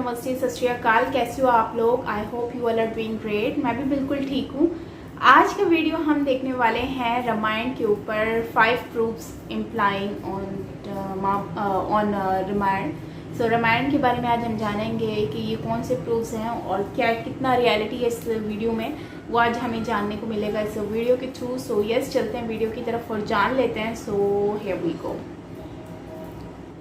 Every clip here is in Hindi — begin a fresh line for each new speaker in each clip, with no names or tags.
नमस्ते, सत श्री अकाल। कैसे हो आप लोग? I hope you all are doing great. मैं भी बिल्कुल ठीक हूँ। आज का वीडियो हम देखने वाले हैं रामायण के ऊपर 5 प्रूफ्स इम्प्लाइंग ऑन रामायण। सो रामायण के बारे में आज हम जानेंगे कि ये कौन से प्रूफ्स हैं और क्या कितना रियलिटी है इस वीडियो में, वो आज हमें जानने को मिलेगा इस वीडियो के थ्रू। सो यस, चलते हैं वीडियो की तरफ और जान लेते हैं। So here we go.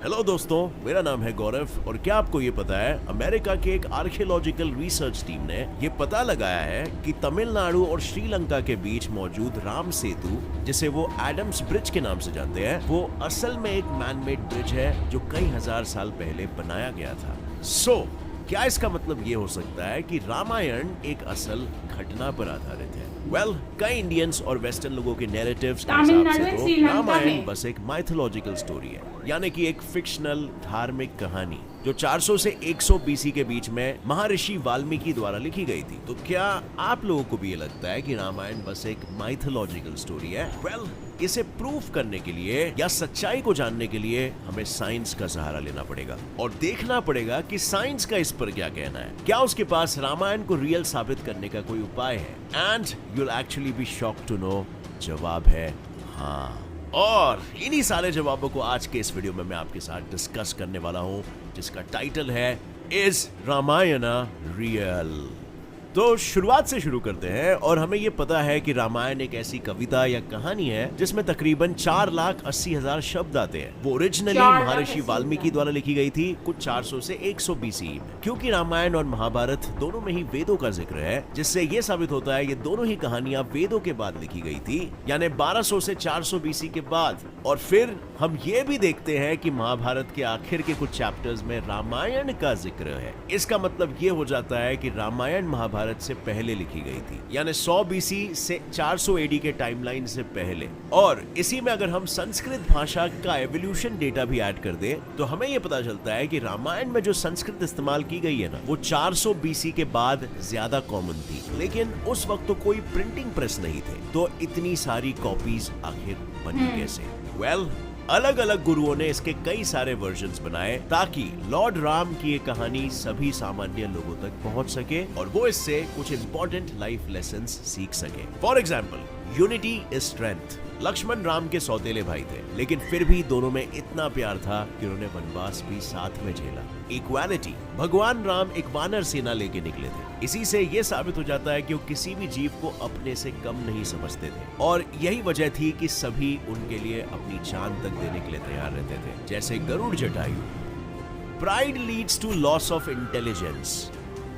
Hello दोस्तों, मेरा नाम है गौरव और क्या आपको ये पता है अमेरिका के एक आर्कियोलॉजिकल रिसर्च टीम ने ये पता लगाया है कि तमिलनाडु और श्रीलंका के बीच मौजूद राम सेतु, जिसे वो एडम्स ब्रिज के नाम से जानते हैं, वो असल में एक मैनमेड ब्रिज है जो कई हजार साल पहले बनाया गया था। क्या इसका मतलब ये हो सकता है कि रामायण एक असल घटना पर आधारित है? कई इंडियंस और वेस्टर्न लोगों के नैरेटिव्स के हिसाब से तो रामायण बस एक माइथोलॉजिकल स्टोरी है, यानी कि एक फिक्शनल धार्मिक कहानी जो 400 से 100 बीसी के बीच में महर्षि वाल्मीकि द्वारा लिखी गई थी। तो क्या आप लोगों को भी ये लगता है कि रामायण बस एक माइथोलॉजिकल स्टोरी है? इसे प्रूफ करने के लिए या सच्चाई को जानने के लिए हमें साइंस का सहारा लेना पड़ेगा और देखना पड़ेगा कि साइंस का इस पर क्या कहना है। क्या उसके पास रामायण को रियल साबित करने का कोई उपाय है? And you'll actually be shocked to know, जवाब है हाँ। और इन्हीं सारे जवाबों को आज के इस वीडियो में मैं आपके साथ डिस्कस करने वाला हूं, जिसका टाइटल है इज रामायण रियल। तो शुरुआत से शुरू करते हैं और हमें यह पता है कि रामायण एक ऐसी कविता या कहानी है जिसमें तकरीबन 4,80,000 शब्द आते हैं। वो ओरिजिनली महर्षि वाल्मीकि द्वारा लिखी गई थी कुछ 400 से 100 बीसी में। क्योंकि रामायण और महाभारत दोनों में ही वेदों का जिक्र है, जिससे ये साबित होता है ये दोनों ही कहानियां वेदों के बाद लिखी गई थी, यानी 1200 से 400 बीसी के बाद। और फिर हम ये भी देखते हैं कि महाभारत के आखिर के कुछ चैप्टर्स में रामायण का जिक्र है। इसका मतलब ये हो जाता है कि रामायण महाभारत से पहले लिखी गई थी, यानी 100 बीसी से 400 एडी के टाइमलाइन से पहले। और इसी में अगर हम संस्कृत भाषा का एवोल्यूशन डेटा भी ऐड कर दें तो हमें यह पता चलता है कि रामायण में जो संस्कृत इस्तेमाल की गई है ना, वो 400 बीसी के बाद ज्यादा कॉमन थी। लेकिन उस वक्त तो कोई प्रिंटिंग प्रेस नहीं थे, तो इतनी सारी कॉपीज आखिर बनी कैसे? अलग अलग गुरुओं ने इसके कई सारे वर्जन्स बनाए ताकि लॉर्ड राम की ये कहानी सभी सामान्य लोगों तक पहुंच सके और वो इससे कुछ इंपॉर्टेंट लाइफ लेसन्स सीख सके। For example, unity is strength. Lakshman Ram के सौतेले भाई थे, लेकिन फिर भी दोनों में इतना प्यार था कि उन्होंने वनवास भी साथ में झेला। इक्वालिटी, भगवान राम एक वानर सेना लेके निकले थे। इसी से ये साबित हो जाता है कि वो किसी भी जीव को अपने से कम नहीं समझते थे और यही वजह थी कि सभी उनके लिए अपनी जान तक देने के लिए तैयार रहते थे, जैसे Garuda Jatayu. Pride leads to loss of intelligence.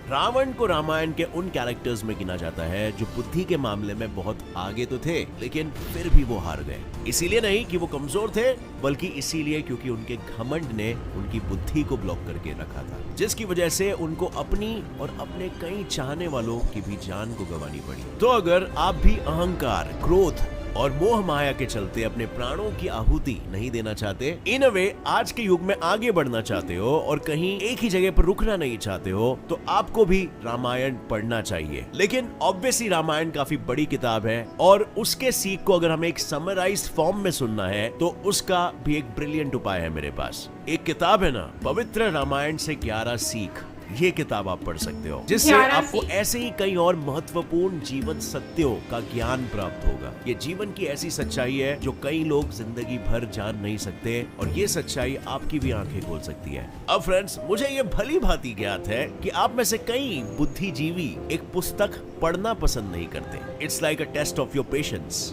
Ravan को रामायण के उन कैरेक्टर्स में गिना जाता है जो बुद्धि के मामले में बहुत आगे तो थे, लेकिन फिर भी वो हार गए। इसीलिए नहीं कि वो कमजोर थे, बल्कि इसीलिए क्योंकि उनके घमंड ने उनकी बुद्धि को ब्लॉक करके रखा था, जिसकी वजह से उनको अपनी और अपने कई चाहने वालों की भी जान को गंवानी पड़ी। तो अगर आप भी अहंकार, क्रोध और मोह माया के चलते अपने प्राणों की आहुति नहीं देना चाहते, इन अ वे आज के युग में आगे बढ़ना चाहते हो और कहीं एक ही जगह पर रुकना नहीं चाहते हो, तो आपको भी रामायण पढ़ना चाहिए। लेकिन ऑब्वियसली रामायण काफी बड़ी किताब है और उसके सीख को अगर हमें एक समराइज्ड फॉर्म में सुनना है तो उसका भी एक ब्रिलियंट उपाय है मेरे पास। एक किताब है ना, पवित्र रामायण से 11 सीख। ये किताब आप पढ़ सकते हो, जिससे आपको ऐसे ही कई और महत्वपूर्ण जीवन सत्यों का ज्ञान प्राप्त होगा। ये जीवन की ऐसी सच्चाई है जो कई लोग जिंदगी भर जान नहीं सकते और ये सच्चाई आपकी भी आंखें खोल सकती है। अब फ्रेंड्स, मुझे ये भली भांति ज्ञात है कि आप में से कई बुद्धिजीवी एक पुस्तक पढ़ना पसंद नहीं करते। It's like a test of your patience.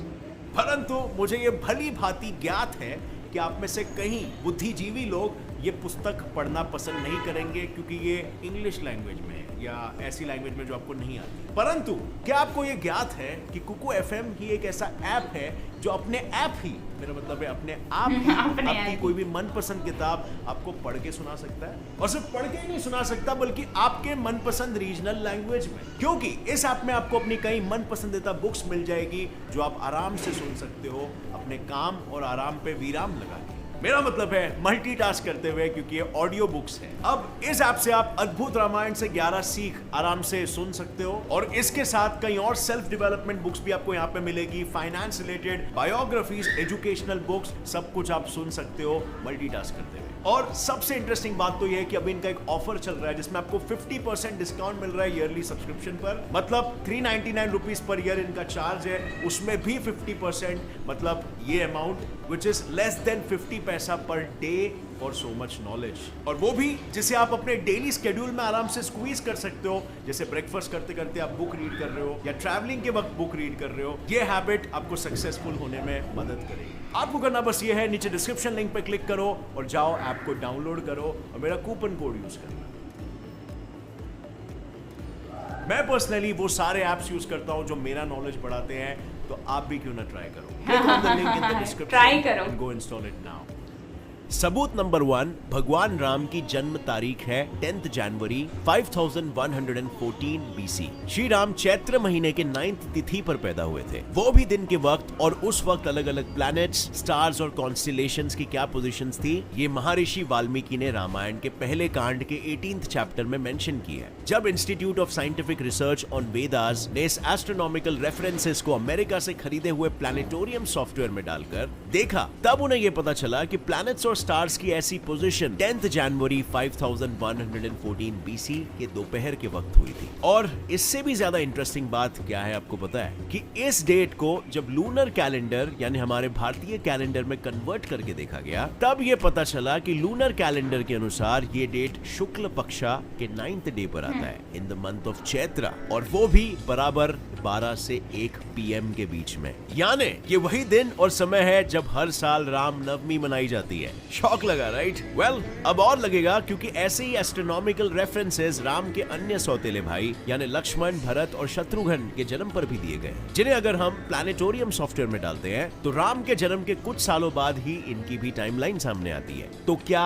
परंतु मुझे ये भली भांति ज्ञात है कि आप में से कई बुद्धिजीवी लोग ये पुस्तक पढ़ना पसंद नहीं करेंगे क्योंकि ये इंग्लिश लैंग्वेज में है या ऐसी लैंग्वेज में जो आपको नहीं आती। परंतु क्या आपको ये ज्ञात है कि कुकू एफएम ही एक ऐसा ऐप है जो अपने आप ही, मेरा मतलब है अपने आप ही आपकी कोई भी मनपसंद किताब आपको पढ़ के सुना सकता है। और सिर्फ पढ़ के ही नहीं सुना सकता, बल्कि आपके मनपसंद रीजनल लैंग्वेज में, क्योंकि इस ऐप में आपको अपनी कई मनपसंदीदा बुक्स मिल जाएगी जो आप आराम से सुन सकते हो अपने काम और आराम पे विराम लगा के। मेरा मतलब है मल्टीटास्क करते हुए, क्योंकि ये ऑडियो बुक्स है। अब इस ऐप से आप अद्भुत रामायण से 11 सीख आराम से सुन सकते हो, और इसके साथ कई और सेल्फ डेवलपमेंट बुक्स भी आपको यहाँ पे मिलेगी, finance related, biographies, educational books, सब कुछ आप सुन सकते हो मल्टीटास्क करते हुए। और सबसे इंटरेस्टिंग बात तो यह है कि अभी इनका एक ऑफर चल रहा है जिसमें आपको 50% डिस्काउंट मिल रहा है ईयरली सब्सक्रिप्शन पर। मतलब 399 रुपीज पर ईयर इनका चार्ज है, उसमें भी 50%, मतलब ये amount which is less than 50 पैसा per day for so much knowledge, और वो भी जिसे आप अपने डेली स्केड्यूल में आराम से स्क्वीज कर सकते हो। जैसे ब्रेकफास्ट करते करते आप बुक रीड कर रहे हो, या ट्रैवलिंग के वक्त बुक रीड कर रहे हो। ये हैबिट आपको सक्सेसफुल होने में मदद करेगी। आपको करना बस ये है, नीचे डिस्क्रिप्शन लिंक पे क्लिक करो और जाओ ऐप को डाउनलोड करो और मेरा कूपन कोड यूज करना। मैं पर्सनली वो सारे ऐप्स यूज करता हूं जो मेरा नॉलेज बढ़ाते हैं, तो आप भी क्यों ना ट्राई करो। Click on the link in the description
Try करो।
and go install it now. सबूत नंबर 1, भगवान राम की जन्म तारीख है 10 जनवरी 5114 BC। श्री राम चैत्र महीने के 9th तिथि पर पैदा हुए थे। वो भी दिन के वक्त, और उस वक्त अलग अलग प्लैनेट्स, स्टार्स और कॉन्स्टेलेशंस की क्या पोजीशंस थी, ये महर्षि वाल्मीकि ने रामायण के पहले कांड के 18th चैप्टर में मेंशन की है। जब institute of scientific research on Vedas ने इस एस्ट्रोनॉमिकल रेफरेंसेस को अमेरिका से खरीदे हुए प्लैनेटोरियम सॉफ्टवेयर में डालकर देखा, तब उन्हें यह पता चला कि प्लैनेट्स और स्टार्स की ऐसी पोजीशन 10 जनवरी 5114 BC के दोपहर के वक्त हुई थी। और इससे भी ज्यादा इंटरेस्टिंग बात क्या है आपको पता है कि इस डेट को जब लूनर कैलेंडर यानी हमारे भारतीय कैलेंडर में कन्वर्ट करके देखा गया, तब ये पता चला कि लूनर कैलेंडर के अनुसार ये डेट शुक्ल पक्षा के 9th डे पर आता है in the month of Chaitra, और वो भी बराबर 12 से 1 PM के बीच में। यानी ये वही दिन और समय है जब हर साल राम नवमी मनाई जाती है। शॉक लगा राइट? वेल, अब और लगेगा, क्योंकि ऐसे ही एस्ट्रोनॉमिकल रेफरेंसेस राम के अन्य सौतेले भाई यानी लक्ष्मण, भरत और शत्रुघ्न के जन्म पर भी दिए गए, जिन्हें अगर हम प्लैनेटोरियम सॉफ्टवेयर में डालते हैं तो राम के जन्म के कुछ सालों बाद ही इनकी भी टाइमलाइन सामने आती है। तो क्या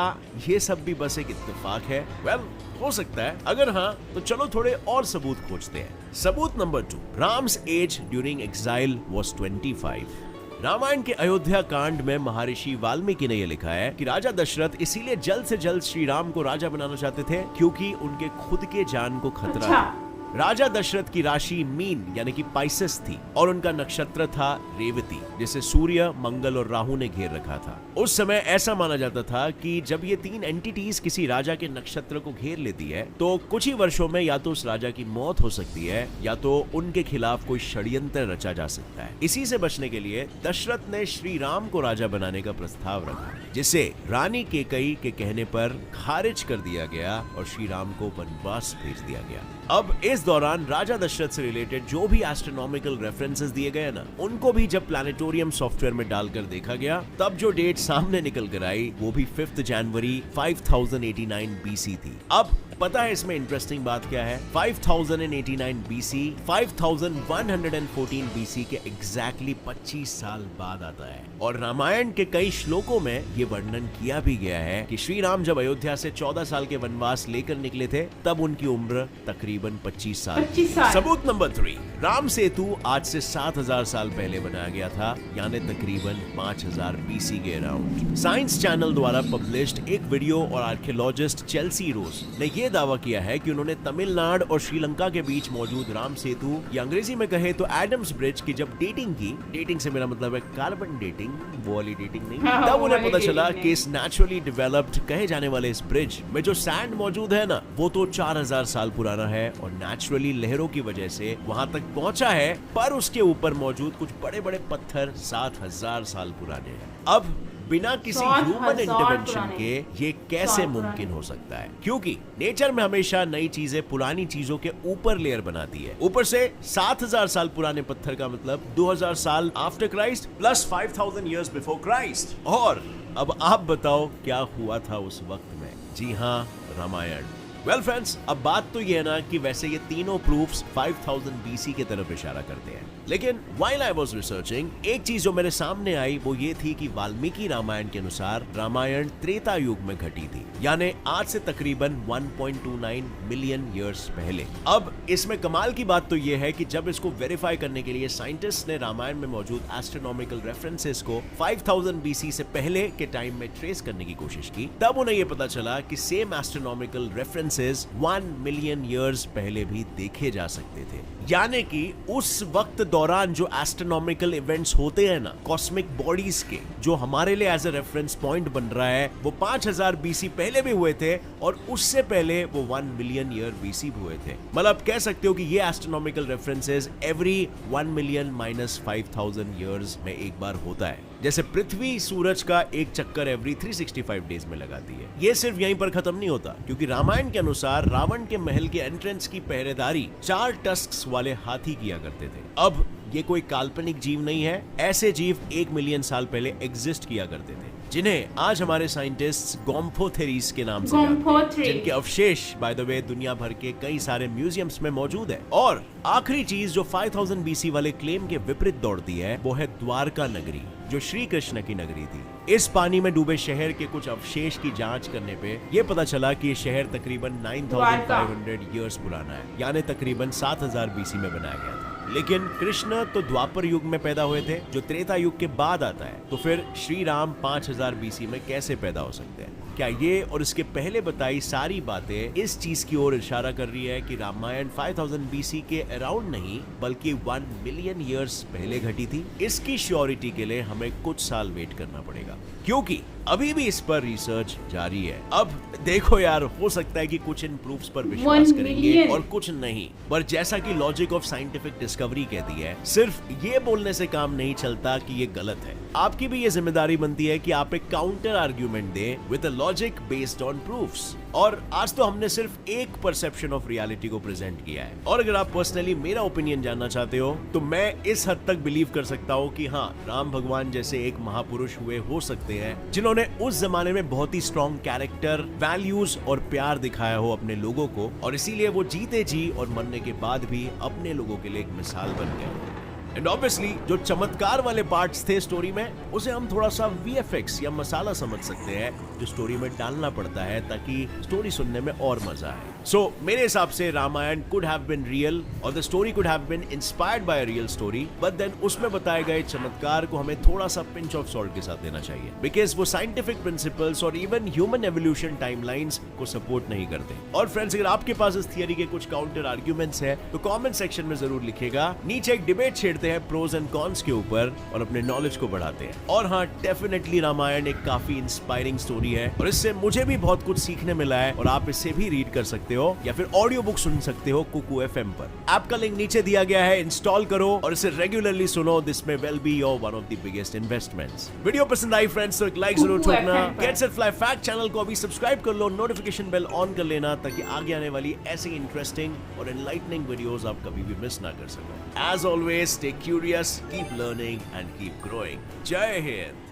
ये सब भी बस एक इत्तेफाक है? वेल, हो सकता है। अगर हाँ, तो चलो थोड़े और सबूत खोजते हैं। सबूत number 2, Ram's age during exile was 25। Ramayan के अयोध्या कांड में महर्षि वाल्मीकि ने यह लिखा है कि राजा दशरथ इसीलिए जल्द से जल्द श्री राम को राजा बनाना चाहते थे क्योंकि उनके खुद के जान को खतरा था। राजा दशरथ की राशि मीन यानी कि पाइसेस थी, और उनका नक्षत्र था रेवती, जिसे सूर्य, मंगल और राहु ने घेर रखा था। उस समय ऐसा माना जाता था कि जब ये 3 एंटिटीज किसी राजा के नक्षत्र को घेर लेती है तो कुछ ही वर्षों में या तो उस राजा की मौत हो सकती है या तो उनके खिलाफ कोई षड्यंत्र रचा जा सकता है। इसी से बचने के लिए दशरथ ने श्री राम को राजा बनाने का प्रस्ताव रखा, जिसे रानी केकई के कहने पर खारिज कर दिया गया और श्री राम को वनवास भेज दिया गया। अब इस दौरान राजा दशरथ से रिलेटेड जो भी एस्ट्रोनॉमिकल रेफरेंसेस दिए गए ना, उनको भी जब प्लैनेटोरियम सॉफ्टवेयर में डालकर देखा गया, तब जो डेट सामने निकल कर आई वो भी 5 जनवरी 5089 BC थी। अब पता है इसमें इंटरेस्टिंग बात क्या है? 5089 BC 5114 BC के एग्जैक्टली 25 साल बाद आता है, और रामायण के कई श्लोकों में ये वर्णन किया भी गया है कि श्री राम जब अयोध्या से 14 साल के वनवास लेकर निकले थे, तब उनकी उम्र तकरीबन 25 साल। सबूत नंबर 3, राम सेतु आज से 7000 साल पहले बनाया गया था, यानी तकरीबन 5000 BC के अराउंड। साइंस चैनल द्वारा पब्लिश्ड एक वीडियो और आर्कियोलॉजिस्ट चेल्सी रोज ने यह दावा किया है कि उन्होंने तमिलनाडु और श्रीलंका के बीच मौजूद राम सेतु, या अंग्रेजी में कहे तो एडम्स ब्रिज की जब डेटिंग की, डेटिंग से मेरा मतलब है कार्बन डेटिंग, वो वाली डेटिंग नहीं, तब उन्हें पता चला कि इस नेचुरली डेवलप्ड कहे जाने वाले इस ब्रिज में जो सैंड मौजूद है ना, वो तो 4000 साल पुराना है और नेचुरली लहरों की वजह से वहां तक पहुंचा है, पर उसके ऊपर मौजूद कुछ बड़े बड़े पत्थर 7000 साल पुराने हैं। अब बिना किसी ह्यूमन इंटरवेंशन के ये कैसे मुमकिन हो सकता है? क्योंकि नेचर में हमेशा नई चीजें पुरानी चीजों के ऊपर लेयर बनाती है। ऊपर से 7000 साल पुराने पत्थर का मतलब 2000 साल after Christ plus 5000 years before Christ. और अब आप बताओ क्या हुआ था उस वक्त में? जी हाँ, रामायण। वेल फ्रेंड्स, अब बात तो ये है ना कि वैसे ये तीनों प्रूफ्स 5000 BC की तरफ इशारा करते हैं, लेकिन व्हाइल आई वाज रिसर्चिंग एक चीज जो मेरे सामने आई वो ये थी कि वाल्मीकि रामायण के अनुसार रामायण त्रेता युग में घटी थी, यानी आज से तकरीबन 1.29 मिलियन ईयर्स पहले। अब इसमें कमाल की बात तो ये है कि जब इसको वेरीफाई करने के लिए साइंटिस्ट ने रामायण में मौजूद एस्ट्रोनॉमिकल रेफरेंसेस को 5000 BC से पहले के टाइम में ट्रेस करने की कोशिश की, तब उन्हें ये पता चला कि same astronomical references 1 million years पहले भी देखे जा सकते थे। यानी कि उस वक्त दौरान जो एस्ट्रोनॉमिकल इवेंट्स होते हैं ना कॉस्मिक बॉडीज के, जो हमारे लिए एज ए रेफरेंस पॉइंट बन रहा है, वो 5000 BC पहले भी हुए थे और उससे पहले वो 1 मिलियन ईयर BC भी हुए थे। मतलब कह सकते हो कि ये astronomical references every 1 million minus 5000 years में एक बार होता है। जैसे पृथ्वी सूरज का एक चक्कर एवरी 365 डेज में लगाती है। ये सिर्फ यहीं पर खत्म नहीं होता, क्योंकि रामायण के अनुसार रावण के महल के एंट्रेंस की पहरेदारी 4 टस्क्स वाले हाथी किया करते थे। अब ये कोई काल्पनिक जीव नहीं है, ऐसे जीव 1 मिलियन साल पहले एग्जिस्ट किया करते थे, जिन्हें आज हमारे साइंटिस्ट गोम्फोथेरीज के नाम से जानते हैं, जिनके अवशेष बाय द वे दुनिया भर के कई सारे म्यूजियम्स में मौजूद है। और आखिरी चीज जो 5000 BC वाले क्लेम के विपरीत दौड़ती है वो है द्वारका नगरी, जो श्री कृष्ण की नगरी थी। इस पानी में डूबे शहर के कुछ अवशेष की जांच करने पे ये पता चला कि ये शहर तकरीबन 9500 ईयर्स पुराना है, यानी तकरीबन 7000 BC में बनाया गया था। लेकिन कृष्ण तो द्वापर युग में पैदा हुए थे, जो त्रेता युग के बाद आता है, तो फिर श्री राम 5000 BC में कैसे पैदा हो सकते हैं? क्या ये और इसके पहले बताई सारी बातें इस चीज की ओर इशारा कर रही है कि रामायण 5000 BC के अराउंड नहीं बल्कि 1 मिलियन ईयर्स पहले घटी थी? इसकी श्योरिटी के लिए हमें कुछ साल वेट करना पड़ेगा, क्योंकि अभी भी इस पर रिसर्च जारी है। अब देखो यार, हो सकता है कि कुछ इन प्रूफ्स पर विश्वास करेंगे और कुछ नहीं, पर जैसा कि लॉजिक ऑफ साइंटिफिक डिस्कवरी कहती है, सिर्फ ये बोलने से काम नहीं चलता कि ये गलत है। आपकी भी ये जिम्मेदारी बनती है कि आप एक काउंटर आर्ग्यूमेंट दें with a logic based on proofs. और आज तो हमने सिर्फ एक परसेप्शन ऑफ रियलिटी को प्रेजेंट किया है, और अगर आप पर्सनली मेरा ओपिनियन जानना चाहते हो तो मैं इस हद तक बिलीव कर सकता हूँ कि हाँ, राम भगवान जैसे एक महापुरुष हुए हो सकते हैं जिन्होंने उस जमाने में बहुत ही स्ट्रॉन्ग कैरेक्टर, वैल्यूज और प्यार दिखाया हो अपने लोगों को, और इसीलिए वो जीते जी और मरने के बाद भी अपने लोगों के लिए एक मिसाल बन गए। एंड ऑब्वियसली जो चमत्कार वाले पार्ट्स थे स्टोरी में, उसे हम थोड़ा सा VFX या मसाला समझ सकते हैं, जो स्टोरी में डालना पड़ता है ताकि स्टोरी सुनने में और मजा आए। सो मेरे हिसाब से Ramayana could have been real और the story could have been inspired by a real story, but then उसमें बताए गए चमत्कार को हमें थोड़ा सा पिंच ऑफ सॉल्ट के साथ देना चाहिए, बिकॉज वो साइंटिफिक प्रिंसिपल्स और इवन ह्यूमन एवोल्यूशन टाइमलाइंस को सपोर्ट नहीं करते। और फ्रेंड्स, अगर आपके पास इस थियरी के कुछ काउंटर आर्ग्यूमेंट्स हैं तो कमेंट सेक्शन में जरूर लिखिएगा। नीचे एक डिबेट छेड़ते हैं प्रोज एंड कॉन्स के ऊपर और अपने नॉलेज को बढ़ाते हैं। और हाँ, डेफिनेटली रामायण एक काफी इंस्पायरिंग स्टोरी है और इससे मुझे भी बहुत कुछ सीखने मिला है, और आप इसे भी रीड कर सकते हो या फिर ऑडियो बुक सुन सकते हो कुकू FM पर। ऐप का लिंक नीचे दिया गया है, इंस्टॉल करो और इसे रेगुलरली सुनो। This may well be your one of the biggest investments. Video पसंद आई फ्रेंड्स तो एक लाइक जरूर ठोकना। Get Set Fly Fact channel को अभी सब्सक्राइब कर लो, नोटिफिकेशन बेल ऑन कर लेना ताकि आगे आने वाली ऐसी इंटरेस्टिंग और एनलाइटनिंग वीडियोस आप कभी भी मिस ना कर सको। As always, stay curious, keep learning and keep growing. Jai Hind.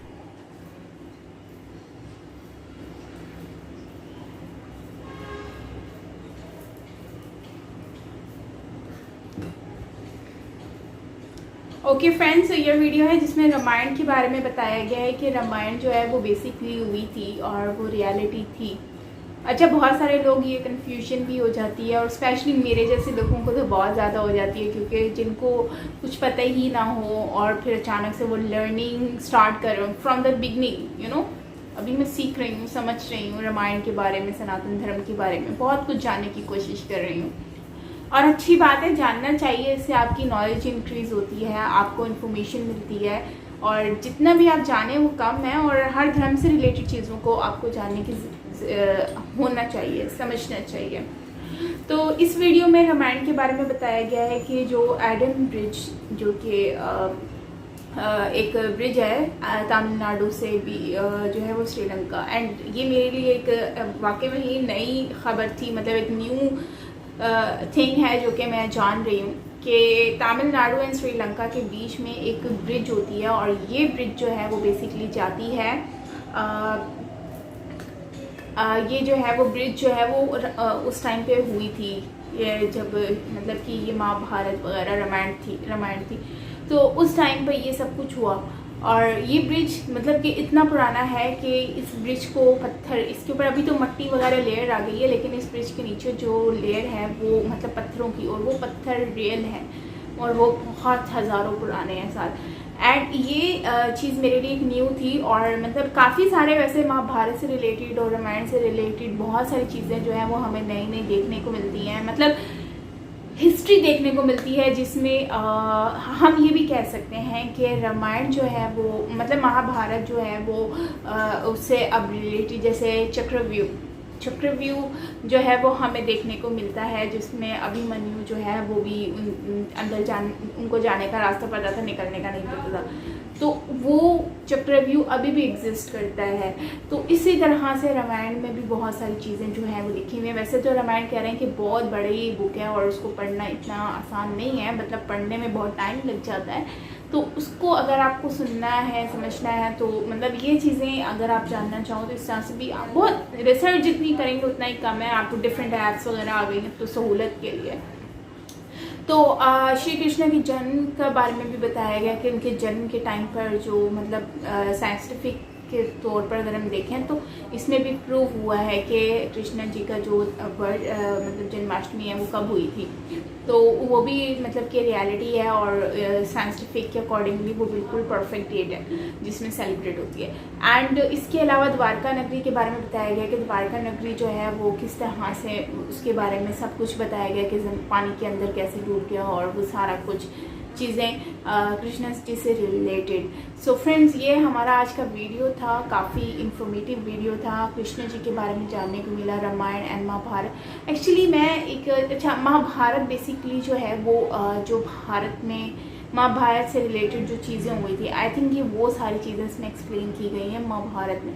Okay friends, ये वीडियो है जिसमें रामायण के बारे में बताया गया है कि रामायण जो है वो बेसिकली हुई थी और वो रियलिटी थी। अच्छा, बहुत सारे लोग ये कन्फ्यूजन भी हो जाती है और स्पेशली मेरे जैसे लोगों को तो बहुत ज़्यादा हो जाती है, क्योंकि जिनको कुछ पता ही ना हो और फिर अचानक से वो लर्निंग स्टार्ट कर रहे हो from the beginning, you know. अभी मैं सीख रही हूँ, समझ रही हूँ रामायण के बारे में, सनातन धर्म के बारे में बहुत कुछ जानने की कोशिश कर रही हूँ। और अच्छी बात है, जानना चाहिए, इससे आपकी नॉलेज इंक्रीज़ होती है, आपको इन्फॉर्मेशन मिलती है, और जितना भी आप जाने वो कम है। और हर धर्म से रिलेटेड चीज़ों को आपको जानने की होना चाहिए, समझना चाहिए। तो इस वीडियो में रामायण के बारे में बताया गया है कि जो एडम ब्रिज, जो कि एक ब्रिज है तमिलनाडु से भी जो है वो श्रीलंका, एंड ये मेरे लिए एक वाकई में ही नई खबर थी, मतलब एक न्यू थिंग है जो कि मैं जान रही हूँ कि तमिलनाडु एंड श्रीलंका के बीच में एक ब्रिज होती है, और ये ब्रिज जो है वो बेसिकली जाती है ये जो है वो ब्रिज जो है वो उस टाइम पे हुई थी, ये जब मतलब कि ये महाभारत वगैरह रामायण थी तो उस टाइम पे ये सब कुछ हुआ। और ये ब्रिज मतलब कि इतना पुराना है कि इस ब्रिज को पत्थर, इसके ऊपर अभी तो मट्टी वगैरह लेयर आ गई है, लेकिन इस ब्रिज के नीचे जो लेयर है वो मतलब पत्थरों की, और वो पत्थर रियल है और वो बहुत हज़ारों पुराने हैं साल। एंड ये चीज़ मेरे लिए एक न्यू थी। और मतलब काफ़ी सारे वैसे महाभारत से रिलेटेड और रामायण से रिलेटेड बहुत सारी चीज़ें जो हैं वो हमें नई नई देखने को मिलती हैं, मतलब हिस्ट्री देखने को मिलती है, जिसमें हम ये भी कह सकते हैं कि रामायण जो है वो मतलब महाभारत जो है वो उससे अब रिलेटेड, जैसे चक्रव्यूह जो है वो हमें देखने को मिलता है, जिसमें अभिमन्यु जो है वो भी अंदर उनको जाने का रास्ता पता था, निकलने का नहीं पता था, तो वो चक्रव्यूह अभी भी एग्जिस्ट करता है। तो इसी तरह से रामायण में भी बहुत सारी चीज़ें जो हैं वो लिखी हुई हैं। वैसे तो रामायण कह रहे हैं कि बहुत बड़ी बुक है और उसको पढ़ना इतना आसान नहीं है, मतलब पढ़ने में बहुत टाइम लग जाता है, तो उसको अगर आपको सुनना है, समझना है, तो मतलब ये चीज़ें अगर आप जानना चाहो तो इस तरह से भी आप बहुत रिसर्च जितनी करेंगे उतना ही कम है। आपको डिफरेंट ऐप्स वगैरह आ गई हैं तो सहूलत के लिए। तो श्री कृष्ण के जन्म के बारे में भी बताया गया कि उनके जन्म के टाइम पर जो मतलब साइंटिफिक के तौर पर अगर हम देखें तो इसमें भी प्रूव हुआ है कि कृष्ण जी का जो मतलब जन्माष्टमी है वो कब हुई थी, तो वो भी मतलब कि रियलिटी है और साइंटिफिक के अकॉर्डिंगली वो बिल्कुल परफेक्ट डेट है जिसमें सेलिब्रेट होती है। एंड इसके अलावा द्वारका नगरी के बारे में बताया गया कि द्वारका नगरी जो है वो किस तरह से, उसके बारे में सब कुछ बताया गया कि पानी के अंदर कैसे डूब गया और वो सारा कुछ चीज़ें कृष्ण जी से रिलेटेड। सो फ्रेंड्स, ये हमारा आज का वीडियो था, काफ़ी इंफॉर्मेटिव वीडियो था, कृष्ण जी के बारे में जानने को मिला, रामायण एंड महाभारत। एक्चुअली मैं एक अच्छा महाभारत बेसिकली जो है वो जो भारत में महाभारत से रिलेटेड जो चीज़ें हुई थी, आई थिंक ये वो सारी चीज़ें इसमें एक्सप्लेन की गई हैं महाभारत में।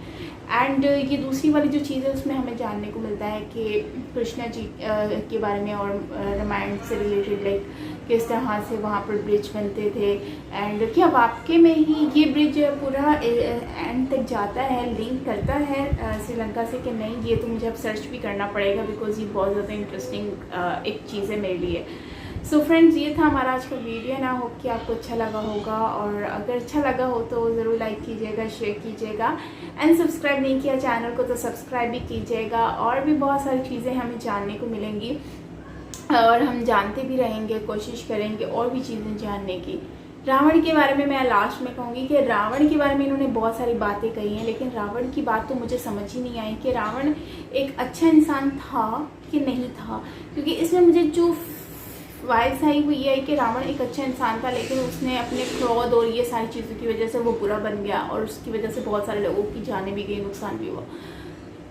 एंड ये दूसरी वाली जो चीज़ है उसमें हमें जानने को मिलता है कि कृष्ण जी के बारे में और रामायण से रिलेटेड लाइक किस तरह से वहाँ पर ब्रिज बनते थे, एंड क्या वाकई में ही ये ब्रिज पूरा एंड तक जाता है, लिंक करता है श्रीलंका से कि नहीं, ये तो मुझे अब सर्च भी करना पड़ेगा बिकॉज ये बहुत ज़्यादा इंटरेस्टिंग एक चीज़ है मेरे लिए। सो फ्रेंड्स, ये था हमारा आज का वीडियो ना, होप कि आपको अच्छा लगा होगा, और अगर अच्छा लगा हो तो ज़रूर लाइक कीजिएगा, शेयर कीजिएगा, एंड सब्सक्राइब नहीं किया चैनल को तो सब्सक्राइब भी कीजिएगा। और भी बहुत सारी चीज़ें हमें जानने को मिलेंगी और हम जानते भी रहेंगे, कोशिश करेंगे और भी चीज़ें जानने की। रावण के बारे में मैं लास्ट में कहूँगी कि रावण के बारे में इन्होंने बहुत सारी बातें कही हैं, लेकिन रावण की बात तो मुझे समझ ही नहीं आई कि रावण एक अच्छा इंसान था कि नहीं था, क्योंकि इसमें मुझे जो वाइब्स आई वो ये है कि रावण एक अच्छा इंसान था, लेकिन उसने अपने क्रोध और ये सारी चीज़ों की वजह से वो बुरा बन गया और उसकी वजह से बहुत सारे लोगों की जानें भी गई, नुकसान भी हुआ।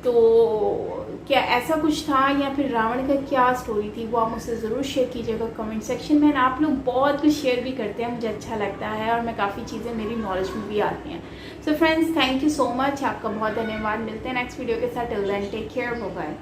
तो क्या ऐसा कुछ था या फिर रावण का क्या स्टोरी थी, वो आप मुझसे ज़रूर शेयर कीजिएगा कमेंट सेक्शन में। आप लोग बहुत कुछ शेयर भी करते हैं, मुझे अच्छा लगता है और मैं काफ़ी चीज़ें मेरी नॉलेज में भी आती हैं। So friends, thank you so much, आपका बहुत धन्यवाद। मिलते हैं नेक्स्ट वीडियो के साथ। Till then take care, bye bye.